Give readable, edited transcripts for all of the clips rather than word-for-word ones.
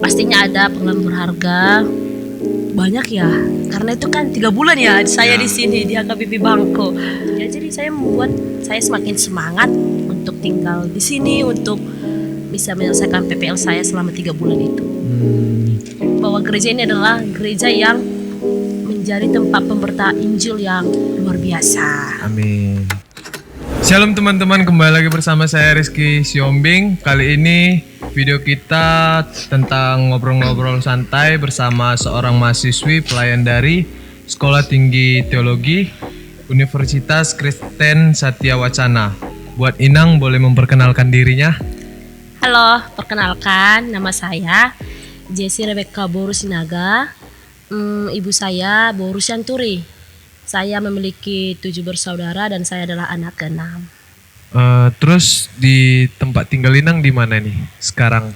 pastinya ada pengalaman berharga. Banyak ya, karena itu kan 3 bulan ya saya di sini di HKBP Bangko. Ya, jadi saya membuat saya semakin semangat untuk tinggal di sini, untuk bisa menyelesaikan PPL saya selama 3 bulan itu. Bahwa gereja ini adalah gereja yang menjadi tempat pemberitaan Injil yang luar biasa. Amin. Shalom teman-teman, kembali lagi bersama saya Rizky Siombing. Kali ini video kita tentang ngobrol-ngobrol santai bersama seorang mahasiswi pelayan dari Sekolah Tinggi Teologi Universitas Kristen Satya Wacana. Buat Inang, boleh memperkenalkan dirinya? Halo, perkenalkan nama saya Jessie Rebecca Boru Sinaga. Ibu saya Boru Syanturi. Saya memiliki 7 bersaudara dan saya adalah anak ke-6. Terus di tempat tinggal Inang di mana nih sekarang?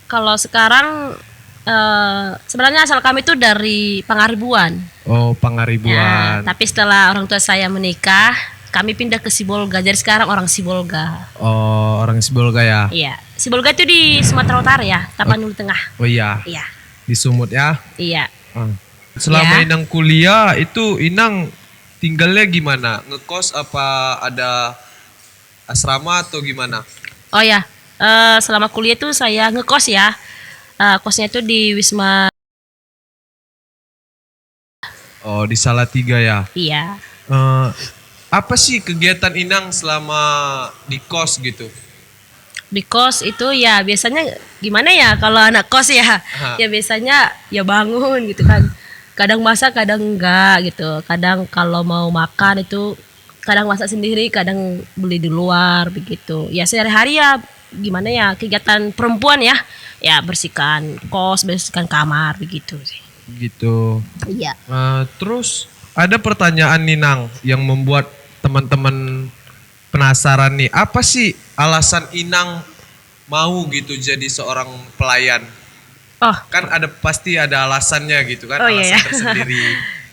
Kalau sekarang sebenarnya asal kami itu dari Pangaribuan. Oh, Ya, Pangaribuan. tapi setelah orang tua saya menikah, kami pindah ke Sibolga. Jadi sekarang orang Sibolga. Oh, orang Sibolga ya? Iya, Sibolga itu di Sumatera Utara ya, Tapanuli Tengah. Oh iya, Iya, di Sumut ya? iya. Selama Ya. Inang kuliah itu Inang tinggalnya gimana? Ngekos apa ada asrama atau gimana? Oh ya, selama kuliah tuh saya ngekos ya. Kosnya itu di Wisma. Oh, di Salatiga ya. Iya. Apa sih kegiatan Inang selama di kos gitu? Di kos itu ya biasanya gimana ya kalau anak kos ya. Ya biasanya ya bangun gitu kan. Kadang masak, kadang enggak gitu. Kadang kalau mau makan itu kadang masak sendiri, kadang beli di luar begitu. Ya sehari-hari ya gimana ya kegiatan perempuan ya. Ya bersihkan kos, bersihkan kamar begitu sih. Gitu. Iya. Terus ada pertanyaan Inang yang membuat teman-teman penasaran nih. Apa sih alasan Inang mau gitu jadi seorang pelayan? Oh, Kan pasti ada alasannya gitu kan, Oh, iya, alasan ya. tersendiri.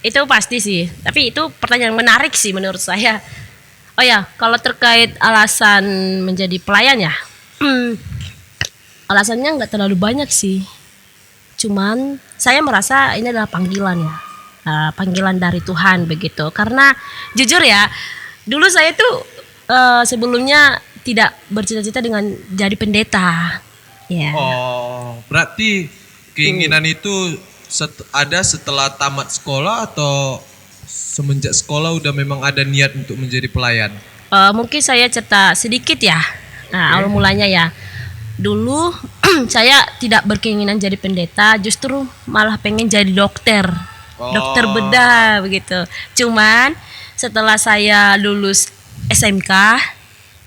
itu pasti sih. Tapi itu pertanyaan menarik sih menurut saya. Oh ya, kalau terkait alasan menjadi pelayan ya, alasannya nggak terlalu banyak sih. Cuman saya merasa ini adalah panggilan ya, panggilan dari Tuhan begitu. Karena jujur ya, dulu saya tuh sebelumnya tidak bercita-cita dengan jadi pendeta. Ya. Oh, berarti keinginan itu ada setelah tamat sekolah atau semenjak sekolah udah memang ada niat untuk menjadi pelayan? Mungkin saya cerita sedikit ya. Nah, awal mulanya ya. Dulu saya tidak berkeinginan jadi pendeta, justru malah pengen jadi dokter. Dokter bedah begitu. Cuman setelah saya lulus SMK,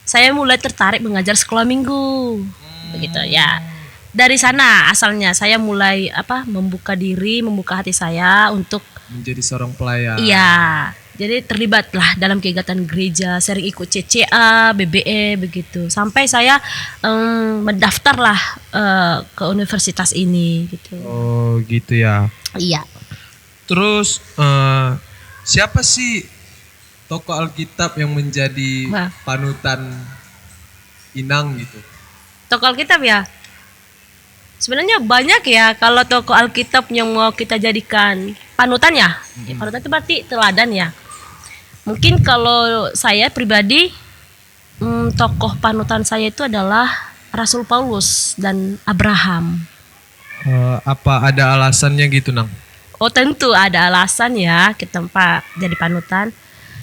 saya mulai tertarik mengajar sekolah minggu. Begitu ya. Dari sana asalnya saya mulai membuka diri, membuka hati saya untuk Menjadi seorang pelayan. iya. Jadi terlibatlah dalam kegiatan gereja, sering ikut CCA, BBE begitu. Sampai saya mendaftarlah ke universitas ini gitu. Oh, gitu ya. Iya. Terus siapa sih tokoh Alkitab yang menjadi Wah. panutan Inang gitu? Tokoh Alkitab ya. Sebenarnya banyak ya kalau tokoh Alkitab yang mau kita jadikan panutan ya. Panutan itu berarti teladan ya. Mungkin kalau saya pribadi tokoh panutan saya itu adalah Rasul Paulus dan Abraham. Apa ada alasannya gitu, Nang? Oh, tentu ada alasan ya kita jadi panutan.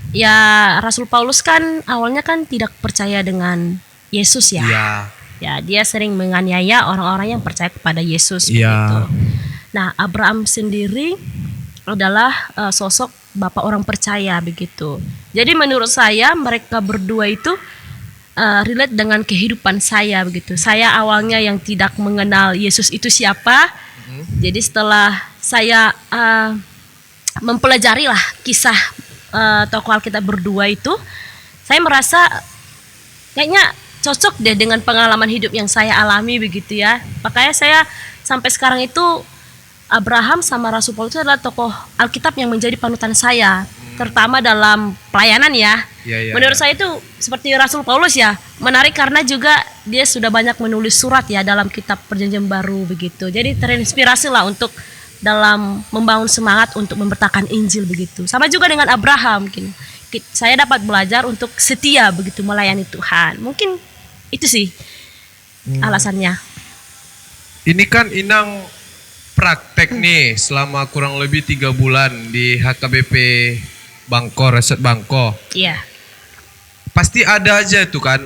Ya, Rasul Paulus kan awalnya kan tidak percaya dengan Yesus ya. Iya. Ya, dia sering menganiaya orang-orang yang percaya kepada Yesus Iya. begitu. Nah, Abraham sendiri adalah sosok bapak orang percaya begitu. Jadi menurut saya mereka berdua itu relate dengan kehidupan saya begitu. Saya awalnya yang tidak mengenal Yesus itu siapa. Jadi setelah saya mempelajari lah kisah tokoh Alkitab berdua itu, saya merasa kayaknya cocok deh dengan pengalaman hidup yang saya alami begitu ya. Makanya saya sampai sekarang itu Abraham sama Rasul Paulus itu adalah tokoh Alkitab yang menjadi panutan saya. terutama dalam pelayanan ya. Iya. Menurut saya itu seperti Rasul Paulus ya, menarik karena juga dia sudah banyak menulis surat ya dalam kitab Perjanjian Baru begitu. Jadi terinspirasi lah untuk dalam membangun semangat untuk memberitakan Injil begitu. Sama juga dengan Abraham mungkin. Saya dapat belajar untuk setia begitu melayani Tuhan. Mungkin itu sih alasannya. Ini kan Inang praktek nih selama kurang lebih 3 bulan di HKBP Bangko, Resort Bangko. Iya. Pasti ada aja itu kan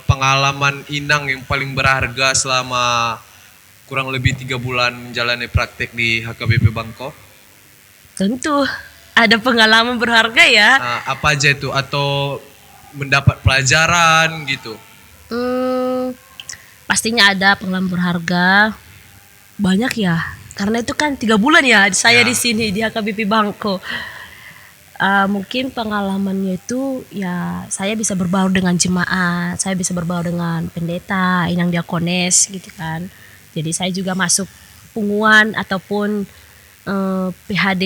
pengalaman Inang yang paling berharga selama kurang lebih 3 bulan menjalani praktek di HKBP Bangko. Tentu ada pengalaman berharga ya. Apa aja itu atau mendapat pelajaran gitu? Pastinya ada pengalaman berharga. Banyak ya. Karena itu kan 3 bulan ya saya di sini di HKBP Bangko. Mungkin pengalamannya itu ya saya bisa berbaur dengan jemaat, saya bisa berbaur dengan pendeta, inang diakones gitu kan. Jadi saya juga masuk punguan ataupun PHD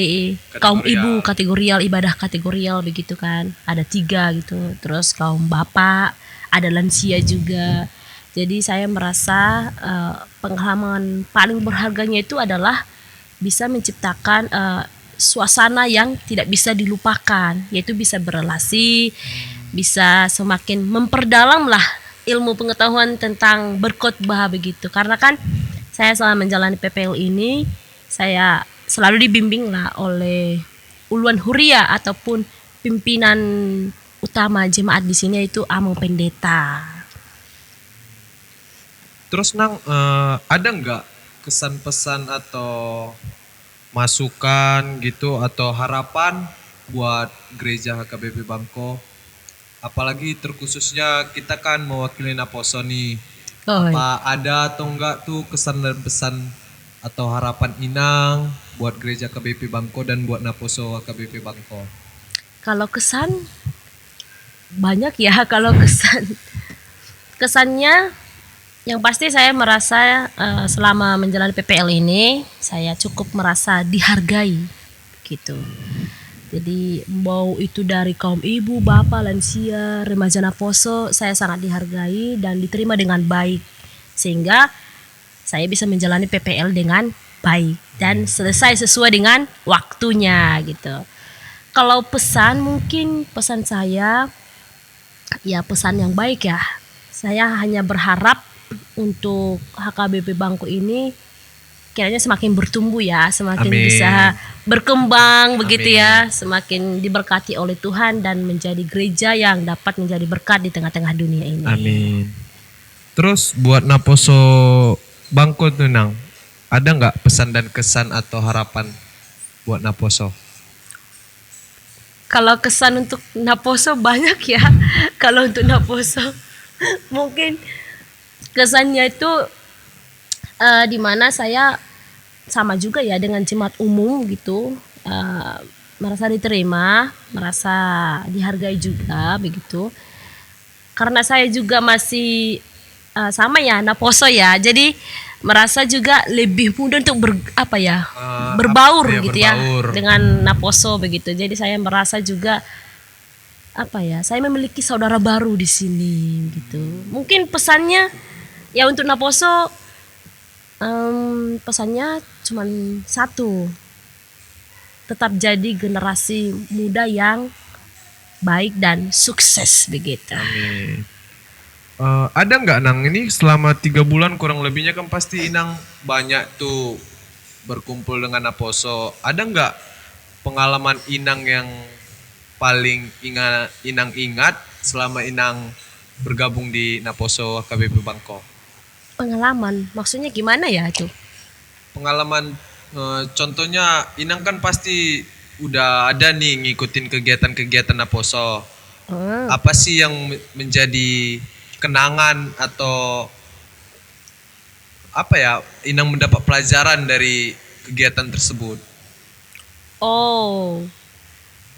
kaum ibu kategorial, ibadah kategorial begitu kan. Ada 3 gitu. Terus kaum bapak, ada lansia juga. Jadi saya merasa pengalaman paling berharganya itu adalah bisa menciptakan suasana yang tidak bisa dilupakan, yaitu bisa berelasi, bisa semakin memperdalam lah ilmu pengetahuan tentang berkhotbah begitu. Karena kan saya selama menjalani PPL ini, saya selalu dibimbing lah oleh uluan huria ataupun pimpinan utama jemaat di sini, yaitu Amo Pendeta. Terus Nang, ada nggak kesan-pesan atau masukan gitu atau harapan buat gereja HKBP Bangko? Apalagi terkhususnya kita kan mewakili Naposo nih. Apa ada atau enggak tuh kesan dan pesan atau harapan Inang buat gereja HKBP Bangko dan buat Naposo HKBP Bangko? Kalau kesan banyak ya. Kalau kesannya yang pasti saya merasa selama menjalani PPL ini saya cukup merasa dihargai gitu. Jadi mau itu dari kaum ibu, bapak, lansia, remaja Naposo, saya sangat dihargai dan diterima dengan baik. Sehingga saya bisa menjalani PPL dengan baik dan selesai sesuai dengan waktunya gitu. Kalau pesan, mungkin pesan saya ya pesan yang baik ya. Saya hanya berharap untuk HKBP Bangko ini kiranya semakin bertumbuh ya, semakin bisa berkembang begitu ya, semakin diberkati oleh Tuhan dan menjadi gereja yang dapat menjadi berkat di tengah-tengah dunia ini. Amin. Terus buat Naposo Bangko tuh Nang, ada nggak pesan dan kesan atau harapan buat Naposo? Kalau kesan untuk Naposo banyak ya. Kalau untuk Naposo mungkin kesannya itu di mana saya sama juga ya dengan jemaat umum gitu, merasa diterima, merasa dihargai juga begitu. Karena saya juga masih sama ya Naposo ya, jadi merasa juga lebih mudah untuk berbaur gitu ya dengan Naposo begitu. Jadi saya merasa juga saya memiliki saudara baru di sini gitu. Mungkin pesannya ya untuk Naposo pesannya cuma satu, tetap jadi generasi muda yang baik dan sukses begitu. Amin. Ada nggak Nang, ini selama 3 bulan kurang lebihnya kan pasti Inang banyak tuh berkumpul dengan Naposo. Ada nggak pengalaman Inang yang paling Inang ingat selama Inang bergabung di Naposo HKBP Bangko? Pengalaman, maksudnya gimana ya itu? Pengalaman, contohnya Inang kan pasti udah ada nih ngikutin kegiatan-kegiatan Naposo. Apa sih yang menjadi kenangan atau Inang mendapat pelajaran dari kegiatan tersebut?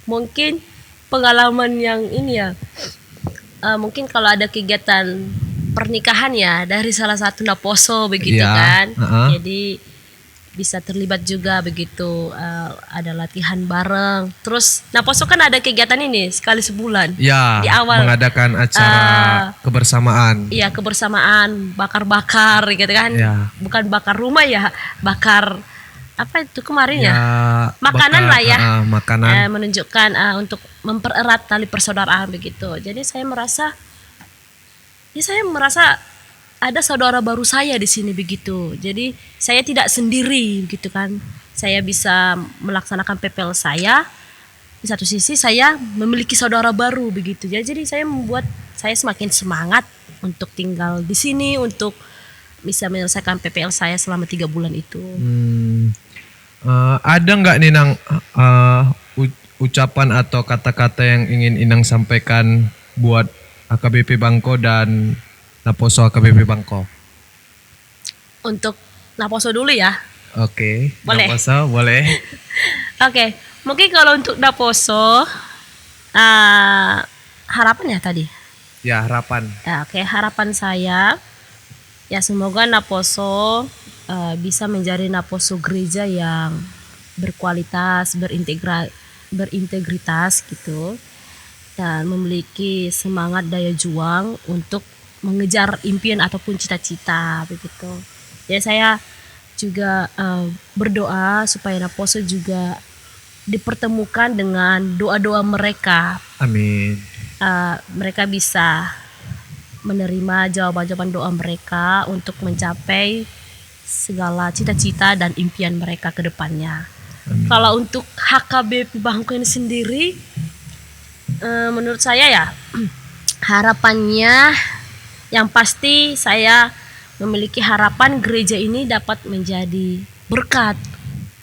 Mungkin pengalaman yang ini ya, mungkin kalau ada kegiatan pernikahan ya dari salah satu Naposo begitu kan. Jadi bisa terlibat juga begitu, ada latihan bareng. Terus Naposo kan ada kegiatan ini sekali sebulan. Ya, Di awal mengadakan acara kebersamaan. iya kebersamaan bakar-bakar gitu kan. Ya. Bukan bakar rumah ya, bakar apa itu kemarin ya? Ya, Makanan bakar, lah ya. makanan. Menunjukkan untuk mempererat tali persaudaraan begitu. Jadi saya merasa ada saudara baru saya di sini begitu. Jadi saya tidak sendiri gitu kan. Saya bisa melaksanakan PPL saya. Di satu sisi saya memiliki saudara baru begitu. Jadi saya membuat saya semakin semangat untuk tinggal di sini, untuk bisa menyelesaikan PPL saya selama 3 bulan itu. Ada nggak nih Nang ucapan atau kata-kata yang ingin Inang sampaikan buat AKBP Bangko dan Naposo AKBP Bangko? Untuk Naposo dulu ya. Oke, Boleh. Naposo boleh. Oke, mungkin kalau untuk Naposo harapan ya tadi. Ya, harapan. Ya, oke, harapan saya ya semoga Naposo bisa menjadi Naposo gereja yang berkualitas, berintegritas gitu, dan memiliki semangat daya juang untuk mengejar impian ataupun cita-cita begitu. Jadi saya juga berdoa supaya Naposo juga dipertemukan dengan doa-doa mereka. Amin. Mereka bisa menerima jawaban-jawaban doa mereka untuk mencapai segala cita-cita dan impian mereka ke depannya. Kalau untuk HKBP Bangko ini sendiri, menurut saya ya harapannya yang pasti saya memiliki harapan gereja ini dapat menjadi berkat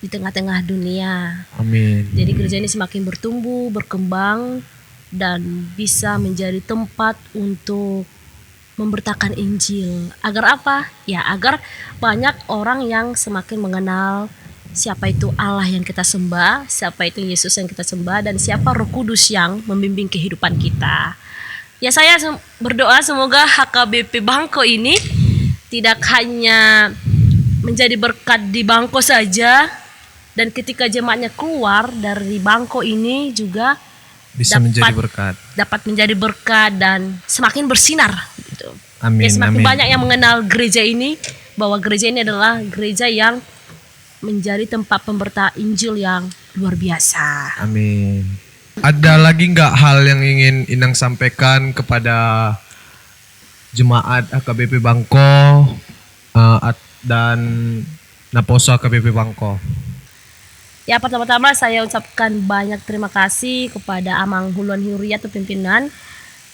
di tengah-tengah dunia. Amin. Jadi gereja ini semakin bertumbuh, berkembang, dan bisa menjadi tempat untuk memberitakan Injil. Agar apa? Ya agar banyak orang yang semakin mengenal siapa itu Allah yang kita sembah, siapa itu Yesus yang kita sembah, dan siapa Roh Kudus yang membimbing kehidupan kita. Ya saya berdoa semoga HKBP Bangko ini tidak hanya menjadi berkat di Bangko saja, dan ketika jemaatnya keluar dari Bangko ini juga Bisa menjadi berkat. dapat menjadi berkat dan semakin bersinar gitu. Amin. Ya, semakin Amin. banyak yang mengenal gereja ini, bahwa gereja ini adalah gereja yang menjadi tempat pemberitaan Injil yang luar biasa. Amin. Ada lagi nggak hal yang ingin Inang sampaikan kepada jemaat AKBP Bangko dan Naposo AKBP Bangko? Ya, pertama-tama saya ucapkan banyak terima kasih kepada Amang Huluan Huriyat atau pimpinan,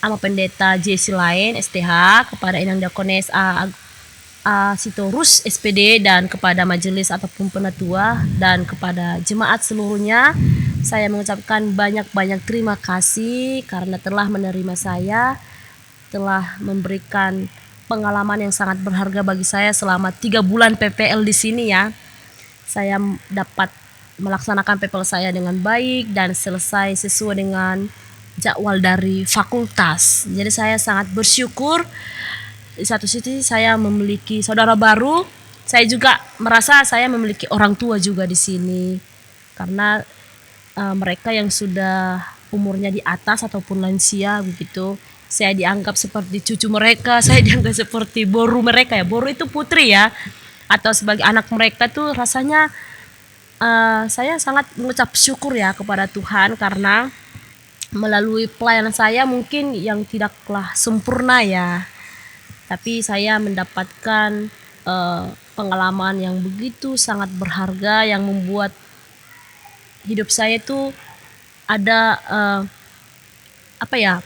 Ama Pendeta JC lain STH, kepada Inang Diakones Sitorus SPD, dan kepada majelis ataupun penatua, dan kepada jemaat seluruhnya. Saya mengucapkan banyak-banyak terima kasih karena telah menerima saya, telah memberikan pengalaman yang sangat berharga bagi saya selama 3 bulan PPL di sini ya. Saya dapat melaksanakan PPL saya dengan baik dan selesai sesuai dengan jadwal dari fakultas. Jadi saya sangat bersyukur. Di satu sisi saya memiliki saudara baru. Saya juga merasa saya memiliki orang tua juga di sini. Karena mereka yang sudah umurnya di atas ataupun lansia begitu, saya dianggap seperti cucu mereka, saya dianggap seperti boru mereka ya. Boru itu putri ya, atau sebagai anak mereka tuh rasanya saya sangat mengucap syukur ya kepada Tuhan, karena melalui pelayanan saya mungkin yang tidaklah sempurna ya, tapi saya mendapatkan pengalaman yang begitu sangat berharga yang membuat hidup saya itu ada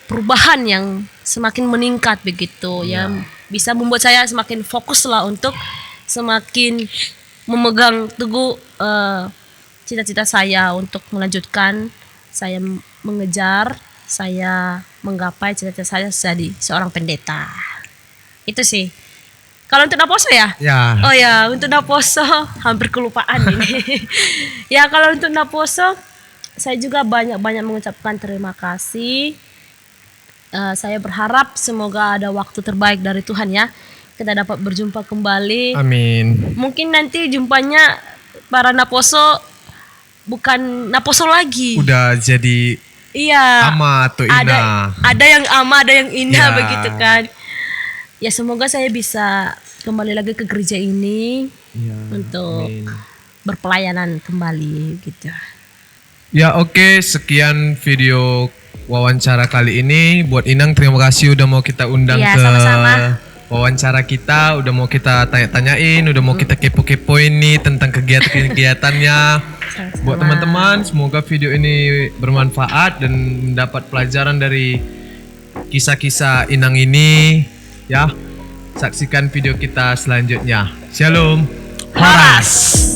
perubahan yang semakin meningkat begitu ya, bisa membuat saya semakin fokus lah untuk semakin memegang teguh cita-cita saya untuk melanjutkan saya mengejar, saya menggapai cita-cita saya jadi seorang pendeta. Itu sih. Kalau untuk Naposo ya? Ya. Oh ya, untuk Naposo hampir kelupaan ini. Ya, kalau untuk Naposo saya juga banyak-banyak mengucapkan terima kasih. Saya berharap semoga ada waktu terbaik dari Tuhan ya, kita dapat berjumpa kembali. Amin. Mungkin nanti jumpanya para naposo bukan naposo lagi. Udah jadi Iya. ama atau ina. Ada yang ama, ada yang ina Ya. begitu kan. Ya semoga saya bisa kembali lagi ke gereja ini Ya, untuk amin. berpelayanan kembali gitu. Ya oke, sekian video wawancara kali ini. Buat Inang, terima kasih udah mau kita undang Iya, ke sama-sama. wawancara kita, udah mau kita tanya-tanyain, udah mau kita kepo-kepoin nih tentang kegiatan-kegiatannya. Sama-sama. Buat teman-teman, semoga video ini bermanfaat dan mendapat pelajaran dari kisah-kisah Inang ini. Ya, saksikan video kita selanjutnya. Shalom. Horas.